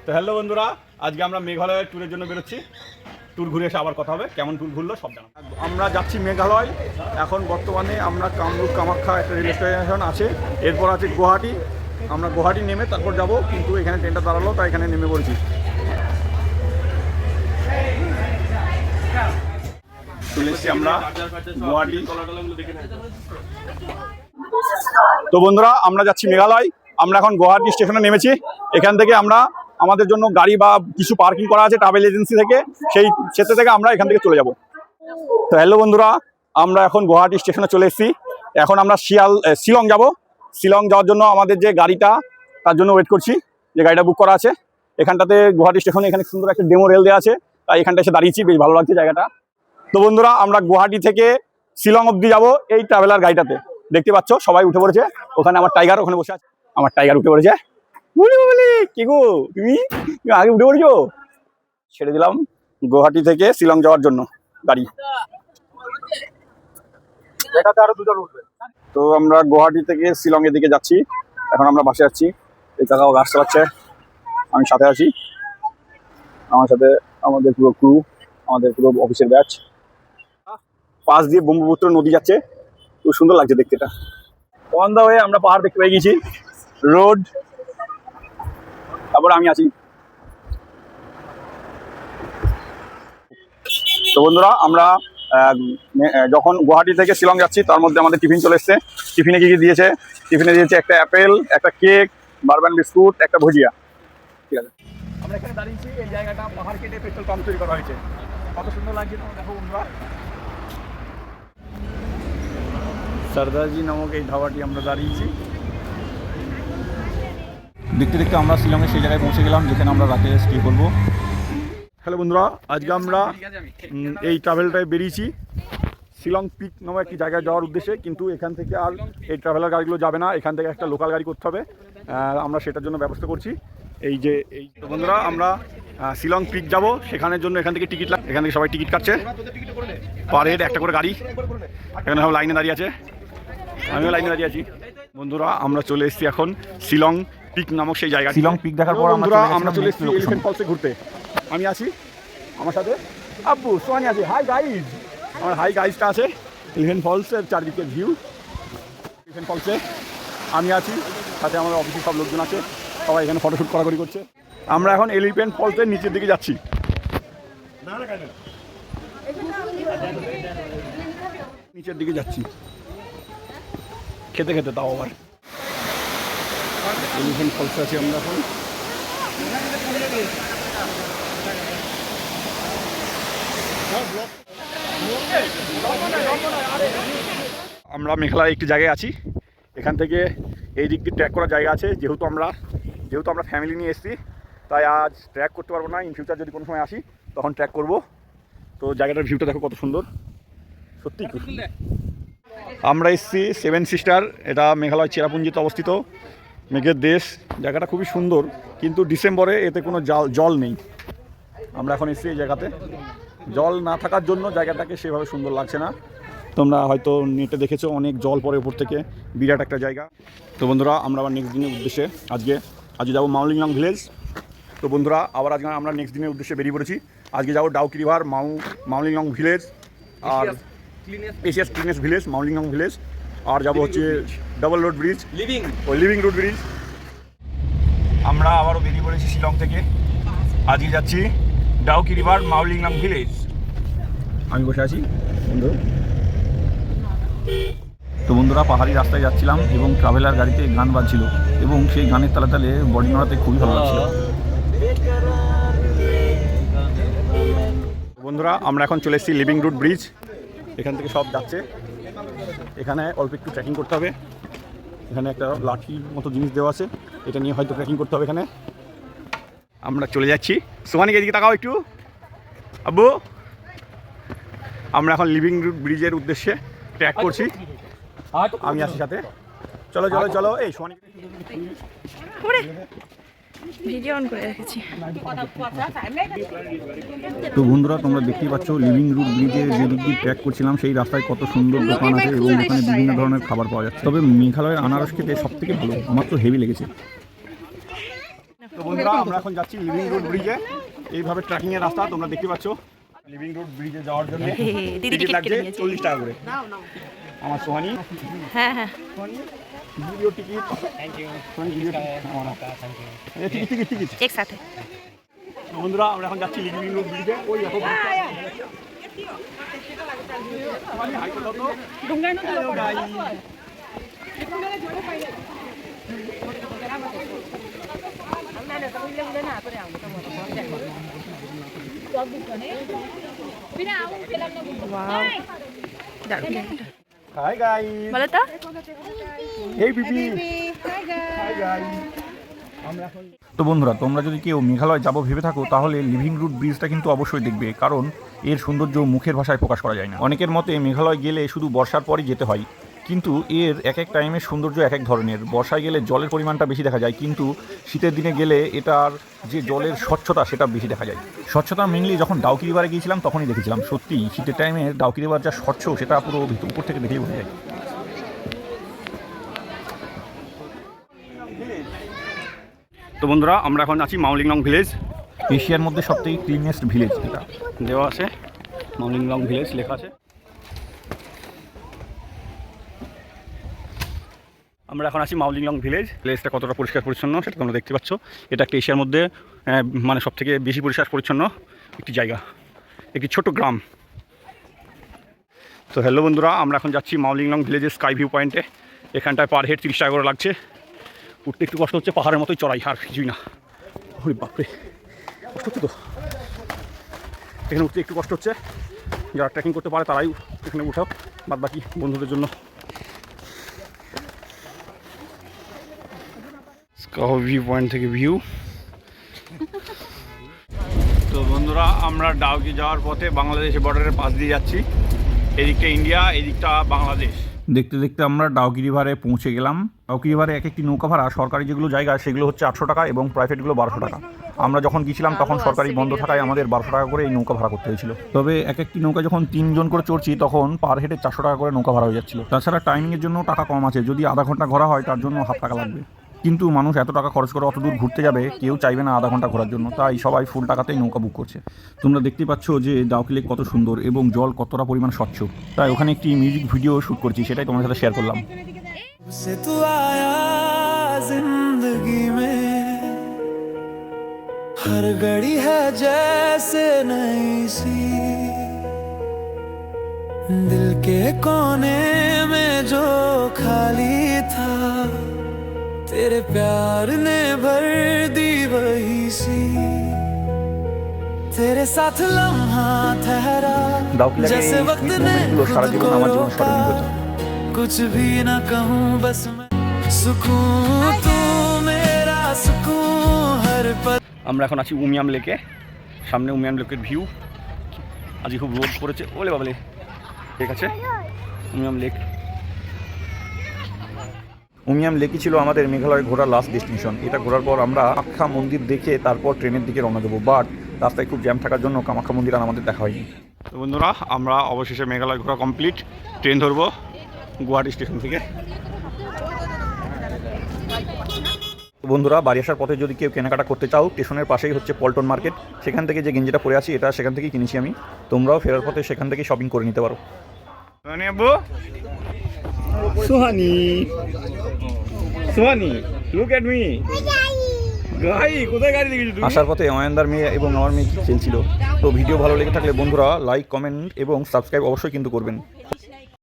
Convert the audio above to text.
তো হ্যালো বন্ধুরা, আজকে আমরা মেঘালয়ের ট্যুরের জন্য বেরোচ্ছি। ট্যুর ঘুরে এসে আবার কথা হবে, কেমন ট্যুর ঘুরলো সব জানা। আমরা যাচ্ছি মেঘালয়। এখন বর্তমানে আমরা কামরূপ কামাখ্যা একটা রেল স্টেশন আছে, এরপর আছে গুয়াহাটি। আমরা গুয়াহাটি নেমে তারপর যাব, কিন্তু এখানে ট্রেনটা দাঁড়ালো তাই এখানে নেমে পড়েছি। চলে এসেছি আমরা গুয়াহাটি। তো বন্ধুরা, আমরা যাচ্ছি মেঘালয়। আমরা এখন গুয়াহাটি স্টেশনে নেমেছি। এখান থেকে আমরা আমাদের জন্য গাড়ি বা কিছু পার্কিং করা আছে ট্রাভেল এজেন্সি থেকে, সেই ক্ষেত্রে থেকে আমরা এখান থেকে চলে যাব। তো হ্যালো বন্ধুরা, আমরা এখন গুয়াহাটি স্টেশনে চলে এসেছি। এখন আমরা শিলং যাব। শিলং যাওয়ার জন্য আমাদের যে গাড়িটা, তার জন্য ওয়েট করছি। যে গাড়িটা বুক করা আছে এখানটাতে, গুয়াহাটি স্টেশনে এখানে সুন্দর একটা ডেমো রেল দেওয়া আছে, তাই এখানটা এসে দাঁড়িয়েছি, বেশ ভালো লাগছে জায়গাটা। তো বন্ধুরা, আমরা গুয়াহাটি থেকে শিলং অবধি যাব এই ট্রাভেলার গাড়িটাতে। দেখতে পাচ্ছ সবাই উঠে পড়েছে। ওখানে আমার টাইগার ওখানে বসে আছে, আমার টাইগার উঠে পড়েছে। কি গো, তুমি আগে উঠে পড়েছো? ছেড়ে দিলাম গুয়াহাটি থেকে শিলং যাওয়ার জন্য গাড়ি। তো আমরা গুয়াহাটি থেকে শিলং এর দিকে যাচ্ছি। এখন আমরা বাসে যাচ্ছি। এই জায়গাও গাছ চালাচ্ছে, আমি সাথে আছি। আমার সাথে আমাদের পুরো ক্রু, আমাদের পুরো অফিসের ব্যাচ। পাশ দিয়ে ব্রহ্মপুত্র নদী যাচ্ছে, খুব সুন্দর লাগছে দেখতে। এটা অন দা ওয়ে আমরা পাহাড় দেখতে পেয়ে গেছি, রোড। তারপরে আমি আছি। তো বন্ধুরা, আমরা যখন গুয়াহাটি থেকে শিলং যাচ্ছি, তার মধ্যে আমাদের টিফিন চলে এসছে। টিফিনে কি কি দিয়েছে? টিফিনে দিয়েছে একটা অ্যাপেল, একটা কেক, বারবান বিস্কুট, একটা ভুজিয়া। ঠিক আছে, আমরা এখানে দাঁড়িয়েছি। এই জায়গাটা পাহাড় কেটে পেট্রোল পাম্প তৈরি করা হয়েছে। কত সুন্দর লাগছে তোমরা দেখো বন্ধুরা। সরদারজি নামক এই ধাবাটি আমরা দাঁড়িয়েছি। দেখতে দেখতে আমরা শিলংয়ে সেই জায়গায় পৌঁছে গেলাম যেখানে আমরা রাতে স্টে করবো। হ্যালো বন্ধুরা, আজকে আমরা এই ট্রাভেলটায় বেরিয়েছি শিলং পিক নামে একটি জায়গায় যাওয়ার উদ্দেশ্যে। কিন্তু এখান থেকে আর এই ট্রাভেলার গাড়িগুলো যাবে না, এখান থেকে একটা লোকাল গাড়ি করতে হবে। আমরা সেটার জন্য ব্যবস্থা করছি। এই যে এই তো বন্ধুরা, আমরা শিলং পিক যাব, সেখানের জন্য এখান থেকে টিকিট এখান থেকে সবাই টিকিট কাটছে। পার হেড একটা করে গাড়ি। এখানে সব লাইনে দাঁড়িয়ে আছে, আমিও লাইনে দাঁড়িয়ে আছি। বন্ধুরা, আমরা চলে এসেছি এখন শিলং পিক নামক সেই জায়গা। শিলং পিক দেখার পর আমরা চলে এসেছি এলিফ্যান্ট ফলসে ঘুরতে। আমি আছি, আমার সাথে আব্বু সোহানি আছে। হাই গাইজ, আমার হাই গাইজটা আছে। এলিফ্যান্ট ফলসের চারদিকের ভিউ। এলিফ্যান্ট ফলসে আমি আছি, সাথে আমার অফিসের সব লোকজন আছে, সবাই এখানে ফটোশ্যুট করাকরি করছে। আমরা এখন এলিফ্যান্ট ফলসের নিচের দিকে যাচ্ছি। নিচের দিকে যাচ্ছি খেতে খেতে, তাও আবার এলিফ্যান্ট ফলসে আছি আমরা এখন। আমরা মেঘালয় একটি জায়গায় আছি। এখান থেকে এই দিক দিয়ে ট্র্যাক করার জায়গা আছে। যেহেতু আমরা ফ্যামিলি নিয়ে এসেছি, তাই আজ ট্র্যাক করতে পারবো না। ইন ফিউচার যদি কোনো সময় আসি তখন ট্র্যাক করব। তো জায়গাটার ভিউটা দেখো কত সুন্দর, সত্যি খুব সুন্দর। আমরা এসেছি সেভেন সিস্টার, এটা মেঘালয় চেরাপুঞ্জিতে অবস্থিত, মেঘের দেশ। জায়গাটা খুবই সুন্দর, কিন্তু ডিসেম্বরে এতে কোনো জল নেই। আমরা এখন এসেছি এই জায়গাতে, জল না থাকার জন্য জায়গাটাকে সেভাবে সুন্দর লাগছে না। তোমরা হয়তো নেটে দেখেছো, অনেক জল পড়ে উপর থেকে, বিরাট একটা জায়গা। তো বন্ধুরা, আমরা আবার নেক্সট দিনের উদ্দেশ্যে আজকে যাবো মাউলিংলং ভিলেজ। তো বন্ধুরা, আবার আজকে আমরা নেক্সট দিনের উদ্দেশ্যে বেরিয়ে পড়েছি। আজকে যাবো ডাউকি রিভার, মাউলিংলং ভিলেজ, আর এশিয়াস ক্লিনেস্ট ভিলেজ মাউলিংলং ভিলেজ, আর যাবো হচ্ছে double road bridge, living road bridge. আমরা আবারও বেরিয়ে পড়েছি শিলং থেকে। আজকে যাচ্ছি ডাউকি রিভার, মাউলিংলং ভিলেজ। আমি বসে আছি বন্ধু। তো বন্ধুরা, পাহাড়ি রাস্তায় যাচ্ছিলাম এবং ট্রাভেলার গাড়িতে গান বাজছিল এবং সেই গানের তালে তালে বডি নড়াতে খুবই ভালো লাগছিল। বন্ধুরা, আমরা এখন চলে এসেছি লিভিং রুট ব্রিজ। এখান থেকে সব যাচ্ছে। এখানে অল্প একটু ট্রেকিং করতে হবে। এখানে একটা লাঠি মতো জিনিস দেওয়া আছে, এটা নিয়ে হয়তো ট্রেকিং করতে হবে এখানে। আমরা চলে যাচ্ছি। সোহানিকে এদিকে তাকাও একটু আব্বু। আমরা এখন লিভিং রুট ব্রিজের উদ্দেশ্যে ট্র্যাক করছি, আমি আছি সাথে। চলো চলো চলো। এই সোহানি ভিডিও অন করে রেখেছি। তো বন্ধুরা, তোমরা দেখতেই পাচ্ছ লিভিং রুট ব্রিজের যে দিক দিয়ে ট্র্যাক করছিলাম সেই রাস্তায় কত সুন্দর দোকান আছে এবং এখানে বিভিন্ন ধরনের খাবার পাওয়া যাচ্ছে। তবে মেঘালয়ের আনারস খেতে সব থেকে ভালো, আমার তো হেভি লেগেছে। তো বন্ধুরা আমরা এখন যাচ্ছি লিভিং রোড ব্রিজে। এইভাবে ট্রেকিংয়ের রাস্তা তোমরা দেখতে পাচ্ছ। লিভিং রোড ব্রিজে যাওয়ার জন্য টিকিট লাগছে 40 টাকা করে। আমার সোহানি, হ্যাঁ হ্যাঁ video ticket, thank you ticket. এক সাথে তো বন্ধুরা আমরা এখন যাচ্ছি লিভিং রোড ব্রিজে। ওই দেখো দারুণ জায়গাটা। হাই গাইস, বলো তো এই বিপি, হাই গাইস। আমরা এখন তো বন্ধুরা, তোমরা যদি কেউ মেঘালয় যাবো ভেবে থাকো তাহলে লিভিং রুট ব্রিজটা কিন্তু অবশ্যই দেখবে, কারণ এর সৌন্দর্য মুখের ভাষায় প্রকাশ করা যায় না। অনেকের মতে মেঘালয় গেলে শুধু বর্ষার পরই যেতে হয়, কিন্তু এর এক এক টাইমের সৌন্দর্য এক এক ধরনের। বর্ষায় গেলে জলের পরিমাণটা বেশি দেখা যায়, কিন্তু শীতের দিনে গেলে এটার যে জলের স্বচ্ছতা সেটা বেশি দেখা যায়। স্বচ্ছতা মেনলি যখন ডাউকি রিভারে গিয়েছিলাম তখনই দেখেছিলাম। সত্যি শীতের টাইমে ডাউকি রিভার যা স্বচ্ছ সেটা পুরো উপর থেকে দেখেই বোঝা যায়। তো বন্ধুরা আমরা এখন আছি মাউলিংলং ভিলেজ। এশিয়ার মধ্যে সবথেকে ক্লিনেস্ট ভিলেজ এটা দেওয়া আছে, মাউলিংলং ভিলেজ লেখা আছে। আমরা এখন আছি মাউলিংলং ভিলেজ। ভিলেজটা কতটা পরিষ্কার পরিচ্ছন্ন সেটা তোমরা দেখতে পাচ্ছ। এটা একটা এশিয়ার মধ্যে মানে সবথেকে বেশি পরিষ্কার পরিচ্ছন্ন একটি জায়গা, একটি ছোট গ্রাম। তো হ্যালো বন্ধুরা, আমরা এখন যাচ্ছি মাউলিংলং ভিলেজের স্কাই ভিউ পয়েন্টে। এখানটায় পার হেড 30 টাকা করে লাগছে। উঠতে একটু কষ্ট হচ্ছে, পাহাড়ের মতোই চড়াই, আর কিছুই না। ওরে বাপরে, কষ্ট হচ্ছে তো। এখানে উঠতে একটু কষ্ট হচ্ছে, যারা ট্রেকিং করতে পারে তারাই এখানে উঠাও, বাদ বাকি বন্ধুদের জন্য। স্কাই ভিউ পয়েন্ট থেকে ভিউ। তো বন্ধুরা আমরা ডাউকি যাওয়ার পথে বাংলাদেশ বর্ডারের পাশ দিয়ে যাচ্ছি। এদিকটা ইন্ডিয়া, এদিকটা বাংলাদেশ। দেখতে দেখতে আমরা ডাউকি রিভারে পৌঁছে গেলাম। ডাউকি রিভারে এক একটি নৌকা ভাড়া সরকারি যেগুলো জায়গা সেগুলো হচ্ছে 800 টাকা এবং প্রাইভেটগুলো 1200 টাকা। আমরা যখন গিয়েছিলাম তখন সরকারি বন্ধ থাকায় আমাদের 1200 টাকা করে এই নৌকা ভাড়া করতে হয়েছিল। তবে এক একটি নৌকা যখন 3 জন করে চড়ছি তখন পার হেডে 400 টাকা করে নৌকা ভাড়া হয়ে যাচ্ছিল। তাছাড়া টাইমিংয়ের জন্য টাকা কম আছে, যদি আধা ঘন্টা ঘোরা হয় তার জন্য ½ টাকা লাগবে। কিন্তু মানুষ এত টাকা খরচ করে অত দূর ঘুরতে যাবে, কেউ চাইবে না আধা ঘন্টা ঘোরার জন্য, তাই সবাই ফুল টাকাতেই নৌকা বুক করছে। তোমরা দেখতেই পাচ্ছ যে ডাউকি লেক কত সুন্দর এবং জল কতটা পরিমাণ স্বচ্ছ। তাই ওখানে একটি মিউজিক ভিডিও শ্যুট করছি, সেটাই তোমার সাথে শেয়ার করলাম। से तू आया जिंदगी में, हर घड़ी है जैसे नई सी, दिल के कोने में जो खाली था तेरे प्यार ने भर दी वही सी, तेरे साथ लम्हा ठहरा डाउकी लेक जैसे वक्त ने सारा जीवन আমার জীবন স্মরণীয় হয়েছে। कुछ भी ना कहूँ बस मैं सुकून, तू मेरा सुकून हर पल। আমরা এখন আছি উমিয়াম লেকে। সামনে উমিয়াম লেকের ভিউ। আজকে খুব রোদ পড়েছে, ওলে বাবলে। ঠিক আছে, উমিয়াম লেক। উমিয়াম লেকই ছিল আমাদের মেঘালয় ঘোরার লাস্ট ডেস্টিনেশন। এটা ঘোরার পর আমরা কামাখ্যা মন্দির দেখে তারপর ট্রেনের দিকে রওনা দেবো, বাট রাস্তায় খুব জ্যাম থাকার জন্য কামাখ্যা মন্দির আর আমাদের দেখা হয়নি। তো বন্ধুরা আমরা অবশেষে মেঘালয় ঘোরা কমপ্লিট। ট্রেন ধরবো গুয়াহাটি স্টেশন থেকে। বন্ধুরা বাড়ি আসার পথে যদি কেউ কেনাকাটা করতে চাও, স্টেশনের পাশেই হচ্ছে পল্টন মার্কেট। সেখান থেকে যে গেঞ্জিটা পরে আছি এটা সেখান থেকেই কিনেছি আমি। তোমরাও ফেরার পথে সেখান থেকেই শপিং করে নিতে পারো। Sohani, Sohani, look at me. গাই কোথায় গাড়ি দেখেছি তুমি? আসার পথে অয়নদার মেয়ে এবং আমার মেয়ে খেলছিল। তো ভিডিও ভালো লেগে থাকলে বন্ধুরা লাইক, কমেন্ট এবং সাবস্ক্রাইব অবশ্যই কিন্তু করবেন।